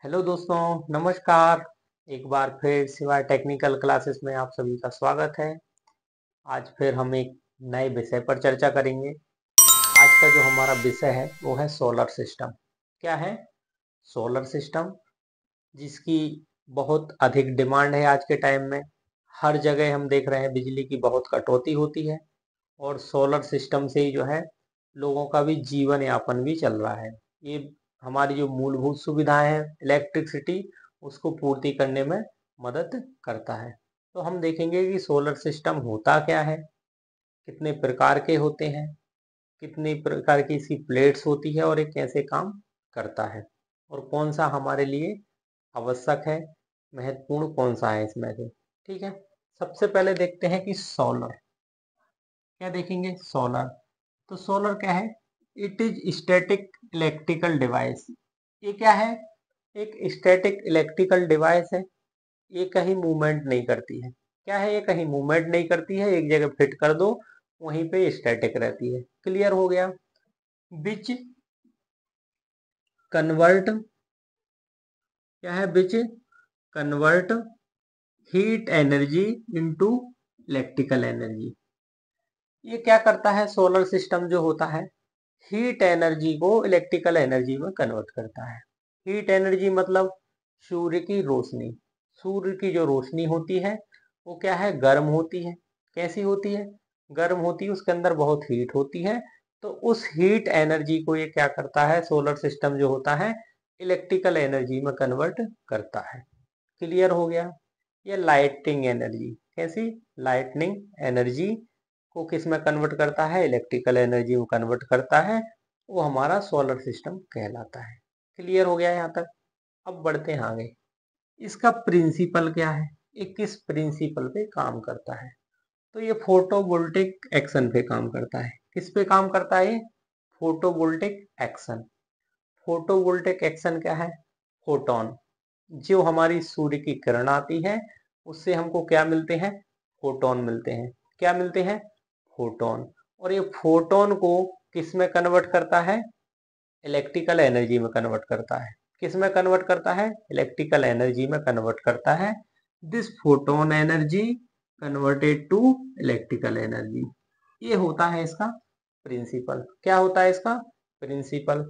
Hello दोस्तों, नमस्कार। एक बार फिर सिवाय टेक्निकल क्लासेस में आप सभी का स्वागत है। आज फिर हम एक नए विषय पर चर्चा करेंगे। आज का जो हमारा विषय है वो है सोलर सिस्टम। क्या है? सोलर सिस्टम, जिसकी बहुत अधिक डिमांड है आज के टाइम में। हर जगह हम देख रहे हैं बिजली की बहुत कटौती होती है और सोलर सिस्टम से ही जो है लोगों का भी जीवन यापन भी चल रहा है। ये हमारी जो मूलभूत सुविधाएं हैं इलेक्ट्रिसिटी, उसको पूर्ति करने में मदद करता है। तो हम देखेंगे कि सोलर सिस्टम होता क्या है, कितने प्रकार के होते हैं, कितनी प्रकार की इसकी प्लेट्स होती है और ये कैसे काम करता है और कौन सा हमारे लिए आवश्यक है, महत्वपूर्ण कौन सा है इसमें से। ठीक है, सबसे पहले देखते हैं कि सोलर क्या देखेंगे। सोलर, तो सोलर क्या है? It is static electrical device. ये क्या है? एक स्टैटिक इलेक्ट्रिकल डिवाइस है। ये कहीं मूवमेंट नहीं करती है। क्या है? ये कहीं मूवमेंट नहीं करती है, एक जगह फिट कर दो वहीं पे स्टैटिक रहती है। क्लियर हो गया? विच कन्वर्ट, क्या है? Which convert heat energy into electrical energy. ये क्या करता है? सोलर सिस्टम जो होता है हीट एनर्जी को इलेक्ट्रिकल एनर्जी में कन्वर्ट करता है। हीट एनर्जी मतलब सूर्य की रोशनी। सूर्य की जो रोशनी होती है वो क्या है? गर्म होती है। कैसी होती है? गर्म होती है, उसके अंदर बहुत हीट होती है। तो उस हीट एनर्जी को ये क्या करता है? सोलर सिस्टम जो होता है इलेक्ट्रिकल एनर्जी में कन्वर्ट करता है। क्लियर हो गया? ये लाइटिंग एनर्जी, कैसी? लाइटनिंग एनर्जी को किस में कन्वर्ट करता है? इलेक्ट्रिकल एनर्जी में कन्वर्ट करता है। वो हमारा सोलर सिस्टम कहलाता है। क्लियर हो गया यहाँ तक? अब बढ़ते हैं आगे। इसका प्रिंसिपल क्या है? ये किस प्रिंसिपल पे काम करता है? तो ये फोटोवोल्टिक एक्शन पे काम करता है। किस पे काम करता है ये? Photovoltaic action. फोटोवोल्टिक एक्शन क्या है? फोटोन, जो हमारी सूर्य की किरण आती है उससे हमको क्या मिलते हैं? फोटोन मिलते हैं। क्या मिलते हैं? फोटोन। और ये फोटोन को किस में कन्वर्ट करता है? इलेक्ट्रिकल एनर्जी में कन्वर्ट करता है। किस में कन्वर्ट करता है? इलेक्ट्रिकल एनर्जी में कन्वर्ट करता है। This photon energy converted to electrical energy. ये होता है इसका प्रिंसिपल। क्या होता है इसका प्रिंसिपल?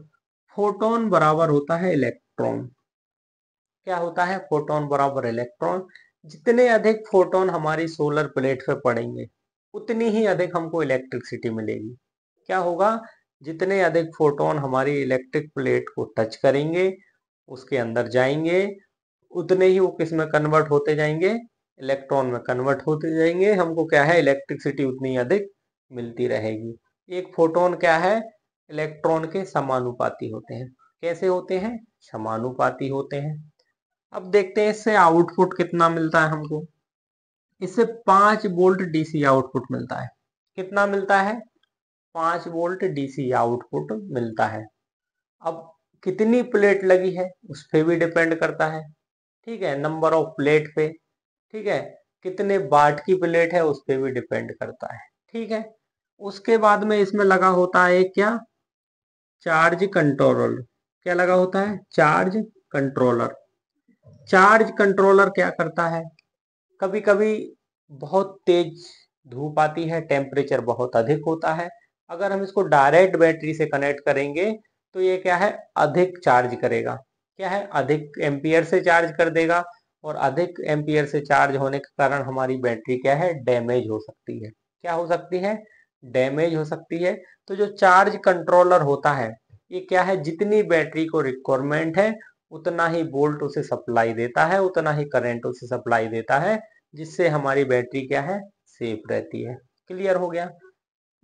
फोटोन बराबर होता है इलेक्ट्रॉन। क्या होता है? फोटोन बराबर इलेक्ट्रॉन। जितने अधिक फोटोन हमारी सोलर प्लेट पे पड़ेंगे उतनी ही अधिक हमको इलेक्ट्रिसिटी मिलेगी। क्या होगा? जितने अधिक फोटोन हमारी इलेक्ट्रिक प्लेट को टच करेंगे, उसके अंदर जाएंगे, उतने ही वो किस में कन्वर्ट होते जाएंगे? इलेक्ट्रॉन में कन्वर्ट होते जाएंगे। हमको क्या है? इलेक्ट्रिसिटी उतनी अधिक मिलती रहेगी। एक फोटोन क्या है? इलेक्ट्रॉन के समानुपाती होते हैं। कैसे होते हैं? समानुपाती होते हैं। अब देखते हैं इससे आउटपुट कितना मिलता है हमको। इससे 5 वोल्ट डीसी आउटपुट मिलता है। कितना मिलता है? 5 वोल्ट डीसी आउटपुट मिलता है। अब कितनी प्लेट लगी है उस पे भी डिपेंड करता है। ठीक है, नंबर ऑफ प्लेट पे। ठीक है, कितने वाट की प्लेट है उस पे भी डिपेंड करता है। ठीक है, उसके बाद में इसमें लगा होता है क्या? Charge controller. क्या लगा होता है? Charge controller. चार्ज कंट्रोलर क्या करता है? कभी कभी बहुत तेज धूप आती है, टेम्परेचर बहुत अधिक होता है। अगर हम इसको डायरेक्ट बैटरी से कनेक्ट करेंगे तो ये क्या है? अधिक चार्ज करेगा। क्या है? अधिक एम्पियर से चार्ज कर देगा और अधिक एम्पियर से चार्ज होने के कारण हमारी बैटरी क्या है? डैमेज हो सकती है। क्या हो सकती है? डैमेज हो सकती है। तो जो चार्ज कंट्रोलर होता है ये क्या है? जितनी बैटरी को रिक्वायरमेंट है उतना ही वोल्ट उसे सप्लाई देता है, उतना ही करंट उसे सप्लाई देता है, जिससे हमारी बैटरी क्या है? सेफ रहती है। क्लियर हो गया?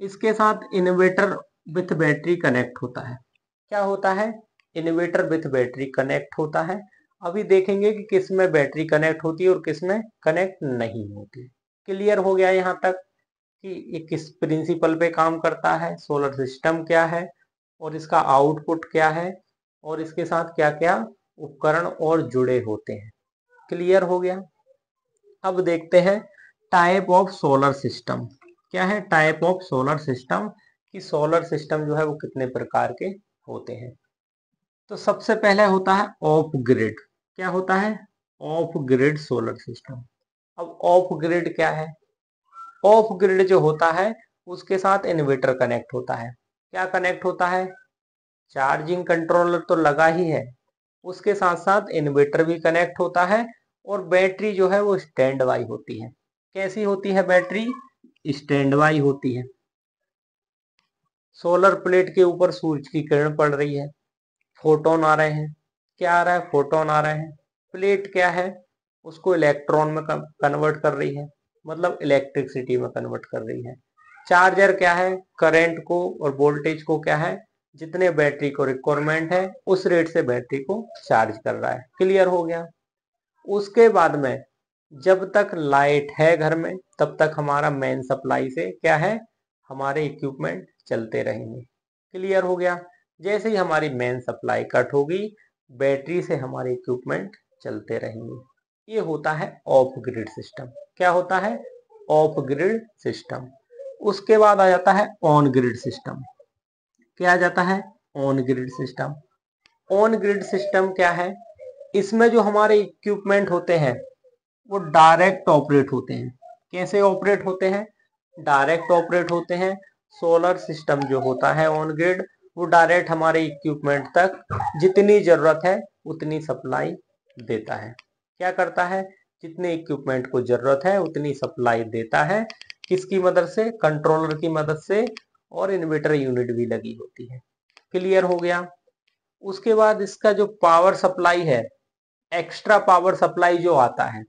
इसके साथ इन्वर्टर विथ बैटरी कनेक्ट होता है। क्या होता है? इन्वर्टर विथ बैटरी कनेक्ट होता है। अभी देखेंगे कि किस में बैटरी कनेक्ट होती है और किस में कनेक्ट नहीं होती। क्लियर हो गया यहाँ तक कि ये किस प्रिंसिपल पे काम करता है, सोलर सिस्टम क्या है और इसका आउटपुट क्या है और इसके साथ क्या क्या उपकरण और जुड़े होते हैं। क्लियर हो गया? अब देखते हैं टाइप ऑफ सोलर सिस्टम। क्या है टाइप ऑफ सोलर सिस्टम? कि सोलर सिस्टम जो है वो कितने प्रकार के होते हैं। तो सबसे पहले होता है ऑफ ग्रिड। क्या होता है? Of grid solar system. अब ऑफ ग्रिड क्या है? ऑफ ग्रिड जो होता है उसके साथ इन्वर्टर कनेक्ट होता है। क्या कनेक्ट होता है? चार्जिंग कंट्रोलर तो लगा ही है, उसके साथ साथ इन्वर्टर भी कनेक्ट होता है, और बैटरी जो है वो स्टैंड बाई होती है। कैसी होती है बैटरी? स्टैंड बाई होती है। सोलर प्लेट के ऊपर सूरज की किरण पड़ रही है, फोटोन आ रहे हैं। क्या आ रहा है? फोटोन आ रहे हैं। प्लेट क्या है? उसको इलेक्ट्रॉन में कन्वर्ट कर रही है, मतलब इलेक्ट्रिसिटी में कन्वर्ट कर रही है। चार्जर क्या है? करंट को और वोल्टेज को क्या है, जितने बैटरी को रिक्वायरमेंट है उस रेट से बैटरी को चार्ज कर रहा है। क्लियर हो गया? उसके बाद में जब तक लाइट है घर में तब तक हमारा मेन सप्लाई से क्या है, हमारे इक्विपमेंट चलते रहेंगे। क्लियर हो गया? जैसे ही हमारी मेन सप्लाई कट होगी, बैटरी से हमारे इक्विपमेंट चलते रहेंगे। ये होता है ऑफ ग्रिड सिस्टम। क्या होता है? Of grid system. उसके बाद आ जाता है ऑन ग्रिड सिस्टम। क्या आ जाता है? On grid system. On grid system क्या है? इसमें जो हमारे इक्विपमेंट होते हैं वो डायरेक्ट ऑपरेट होते हैं। कैसे ऑपरेट होते हैं? डायरेक्ट ऑपरेट होते हैं। सोलर सिस्टम जो होता है ऑन ग्रिड, वो डायरेक्ट हमारे इक्विपमेंट तक जितनी जरूरत है उतनी सप्लाई देता है। क्या करता है? जितने इक्विपमेंट को जरूरत है उतनी सप्लाई देता है। किसकी मदद से? कंट्रोलर की मदद से, और इन्वर्टर यूनिट भी लगी होती है। क्लियर हो गया? उसके बाद इसका जो पावर सप्लाई है, एक्स्ट्रा पावर सप्लाई जो आता है,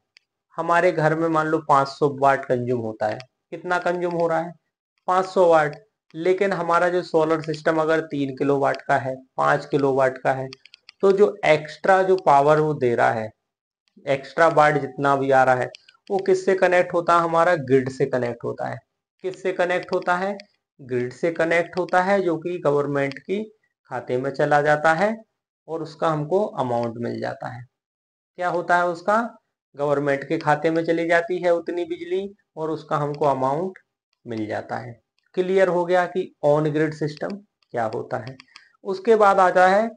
हमारे घर में मान लो 500 वाट कंज्यूम होता है। कितना कंज्यूम हो रहा है? 500 वाट। लेकिन हमारा जो सोलर सिस्टम अगर 3 किलो वाट का है, 5 किलो वाट का है, तो जो एक्स्ट्रा जो पावर वो दे रहा है, एक्स्ट्रा वाट जितना भी आ रहा है, वो किससे कनेक्ट होता है? हमारा ग्रिड से कनेक्ट होता है। किससे कनेक्ट होता है? ग्रिड से कनेक्ट होता है, जो कि गवर्नमेंट की खाते में चला जाता है, और उसका हमको अमाउंट मिल जाता है। क्या होता है उसका? गवर्नमेंट के खाते में चली जाती है उतनी बिजली, और उसका हमको अमाउंट मिल जाता है। क्लियर हो गया कि ऑन ग्रिड सिस्टम क्या होता है? उसके बाद आता है,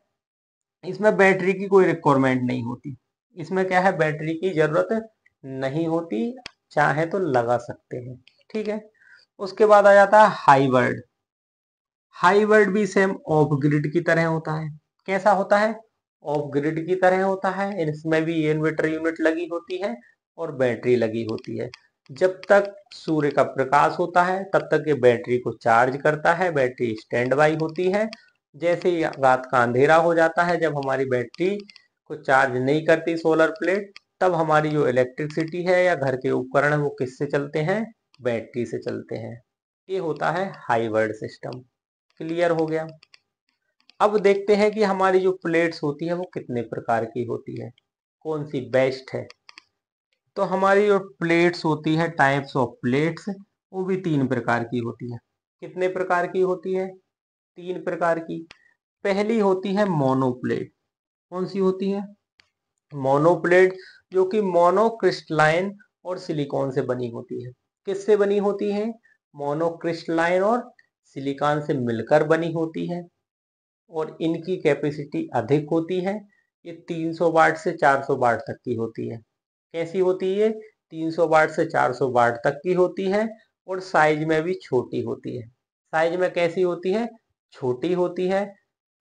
इसमें बैटरी की कोई रिक्वायरमेंट नहीं होती। इसमें क्या है, बैटरी की जरूरत नहीं होती, चाहे तो लगा सकते हैं। ठीक है। उसके बाद आ जाता है हाइब्रिड। हाइब्रिड भी सेम ऑफ ग्रिड की तरह होता है। कैसा होता है? ऑफ ग्रिड की तरह होता है। इसमें भी इन्वर्टर यूनिट लगी होती है और बैटरी लगी होती है। जब तक सूर्य का प्रकाश होता है तब तक ये बैटरी को चार्ज करता है, बैटरी स्टैंड बाई होती है। जैसे ही रात का अंधेरा हो जाता है, जब हमारी बैटरी को चार्ज नहीं करती सोलर प्लेट, तब हमारी जो इलेक्ट्रिसिटी है या घर के उपकरण है वो किससे चलते हैं? बैटरी से चलते हैं। ये होता है हाइब्रिड सिस्टम। क्लियर हो गया? अब देखते हैं कि हमारी जो प्लेट्स होती है वो कितने प्रकार की होती है, कौन सी बेस्ट है। तो हमारी जो प्लेट्स होती है, टाइप्स ऑफ प्लेट्स, वो भी 3 प्रकार की होती है। कितने प्रकार की होती है? 3 प्रकार की। पहली होती है मोनोप्लेट। कौन सी होती है? मोनोप्लेट, जो कि मोनोक्रिस्टलाइन और सिलिकॉन से बनी होती है। किससे बनी होती है? मोनोक्रिस्टलाइन और सिलिकॉन से मिलकर बनी होती है, और इनकी कैपेसिटी अधिक होती है। ये 300 वाट से 400 वाट तक की होती है। कैसी होती है? 300 वाट से 400 वाट तक की होती है, और साइज में भी छोटी होती है। साइज में कैसी होती है? छोटी होती है,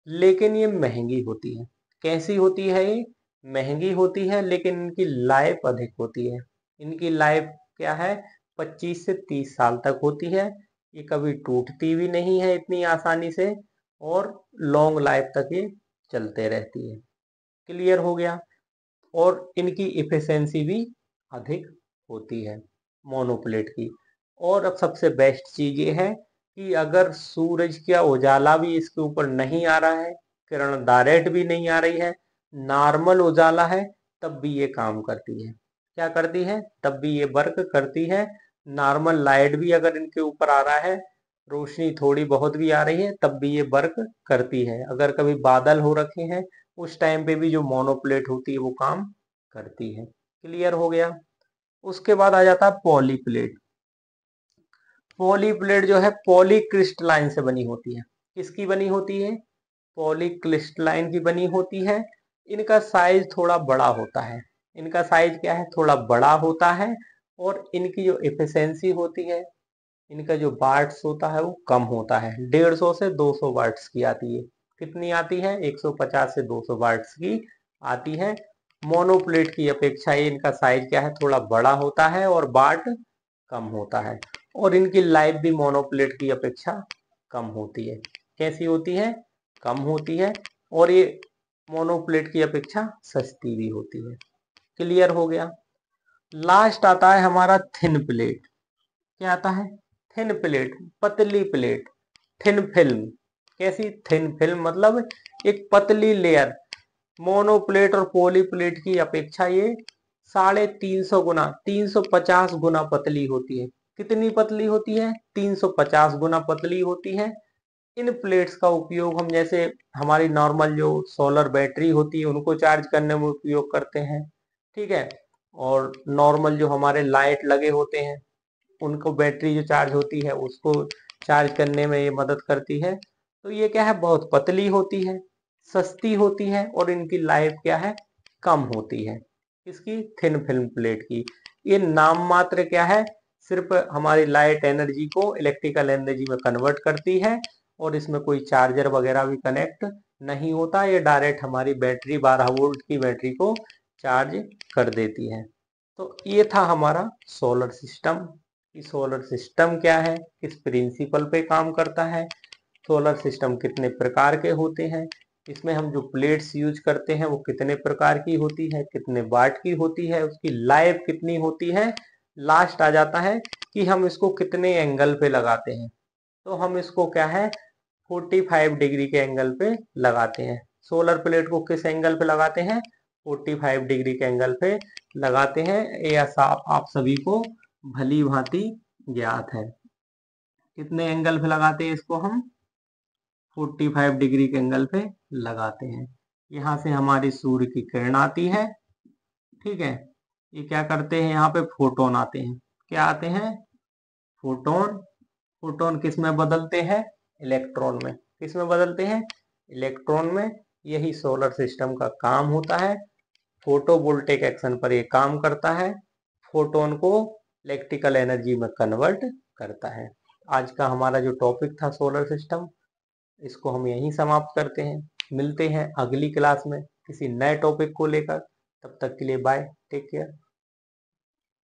लेकिन ये महंगी होती है। कैसी होती है ये? महंगी होती है, लेकिन इनकी लाइफ अधिक होती है। इनकी लाइफ क्या है? 25 से 30 साल तक होती है। ये कभी टूटती भी नहीं है इतनी आसानी से, और लॉन्ग लाइफ तक ये चलते रहती है। क्लियर हो गया? और इनकी इफिशियंसी भी अधिक होती है मोनोप्लेट की। और अब सबसे बेस्ट चीज ये है कि अगर सूरज का उजाला भी इसके ऊपर नहीं आ रहा है, किरण डायरेक्ट भी नहीं आ रही है, नॉर्मल उजाला है, तब भी ये काम करती है। क्या करती है? तब भी ये वर्क करती है। नॉर्मल लाइट भी अगर इनके ऊपर आ रहा है, रोशनी थोड़ी बहुत भी आ रही है, तब भी ये वर्क करती है। अगर कभी बादल हो रखे हैं, उस टाइम पे भी जो मोनोप्लेट होती है वो काम करती है। क्लियर हो गया? उसके बाद आ जाता है पॉलीप्लेट। पॉलीप्लेट जो है पॉलीक्रिस्टलाइन से बनी होती है। किसकी बनी होती है? पॉलीक्रिस्टलाइन की बनी होती है। इनका साइज थोड़ा बड़ा होता है। इनका साइज क्या है, थोड़ा बड़ा होता है। और इनकी जो एफिशिएंसी होती है, इनका जो वाट्स होता है वो कम होता है। 150 से 200 वाट्स की आती है। कितनी आती है, 150 से 200 वाट्स की आती है। मोनोप्लेट की अपेक्षा ये इनका साइज क्या है, थोड़ा बड़ा होता है और वाट कम होता है। और इनकी लाइफ भी मोनोप्लेट की अपेक्षा कम होती है। कैसी होती है, कम होती है। और ये मोनोप्लेट की अपेक्षा सस्ती भी होती है। क्लियर हो गया। लास्ट आता है हमारा थिन प्लेट। क्या आता है, थिन प्लेट, पतली प्लेट, थिन फिल्म। कैसी, थिन फिल्म मतलब एक पतली लेयर। मोनोप्लेट और पॉलीप्लेट की अपेक्षा ये 350 गुना, 350 गुना पतली होती है। कितनी पतली होती है, 350 गुना पतली होती है। इन प्लेट्स का उपयोग हम जैसे हमारी नॉर्मल जो सोलर बैटरी होती है उनको चार्ज करने में उपयोग करते हैं। ठीक है। और नॉर्मल जो हमारे लाइट लगे होते हैं उनको बैटरी जो चार्ज होती है उसको चार्ज करने में ये मदद करती है। तो ये क्या है, बहुत पतली होती है, सस्ती होती है और इनकी लाइफ क्या है, कम होती है। इसकी थिन फिल्म प्लेट की ये नाम मात्र क्या है, सिर्फ हमारी लाइट एनर्जी को इलेक्ट्रिकल एनर्जी में कन्वर्ट करती है। और इसमें कोई चार्जर वगैरह भी कनेक्ट नहीं होता, ये डायरेक्ट हमारी बैटरी 12 वोल्ट की बैटरी को चार्ज कर देती है। तो ये था हमारा सोलर सिस्टम। कि सोलर सिस्टम क्या है, किस प्रिंसिपल पे काम करता है, सोलर सिस्टम कितने प्रकार के होते हैं, इसमें हम जो प्लेट्स यूज करते हैं वो कितने प्रकार की होती है, कितने वाट की होती है, उसकी लाइफ कितनी होती है। लास्ट आ जाता है कि हम इसको कितने एंगल पे लगाते हैं। तो हम इसको क्या है, 45 डिग्री के एंगल पे लगाते हैं। सोलर प्लेट को किस एंगल पे लगाते हैं, 45 डिग्री के एंगल पे लगाते हैं। ये आप सभी को भली भांति ज्ञात है। कितने एंगल पे लगाते हैं इसको हम, 45 डिग्री के एंगल पे लगाते हैं। यहाँ से हमारी सूर्य की किरण आती है। ठीक है। ये क्या करते हैं, यहाँ पे फोटोन आते हैं। क्या आते हैं, फोटोन। फोटोन किस में बदलते हैं, इलेक्ट्रॉन में। किस में बदलते हैं, इलेक्ट्रॉन में। यही सोलर सिस्टम का काम होता है। फोटोवोल्टेक एक्शन पर ये काम करता है, फोटोन को इलेक्ट्रिकल एनर्जी में कन्वर्ट करता है। आज का हमारा जो टॉपिक था सोलर सिस्टम, इसको हम यहीं समाप्त करते हैं। मिलते हैं अगली क्लास में किसी नए टॉपिक को लेकर। तब तक के लिए बाय, टेक केयर।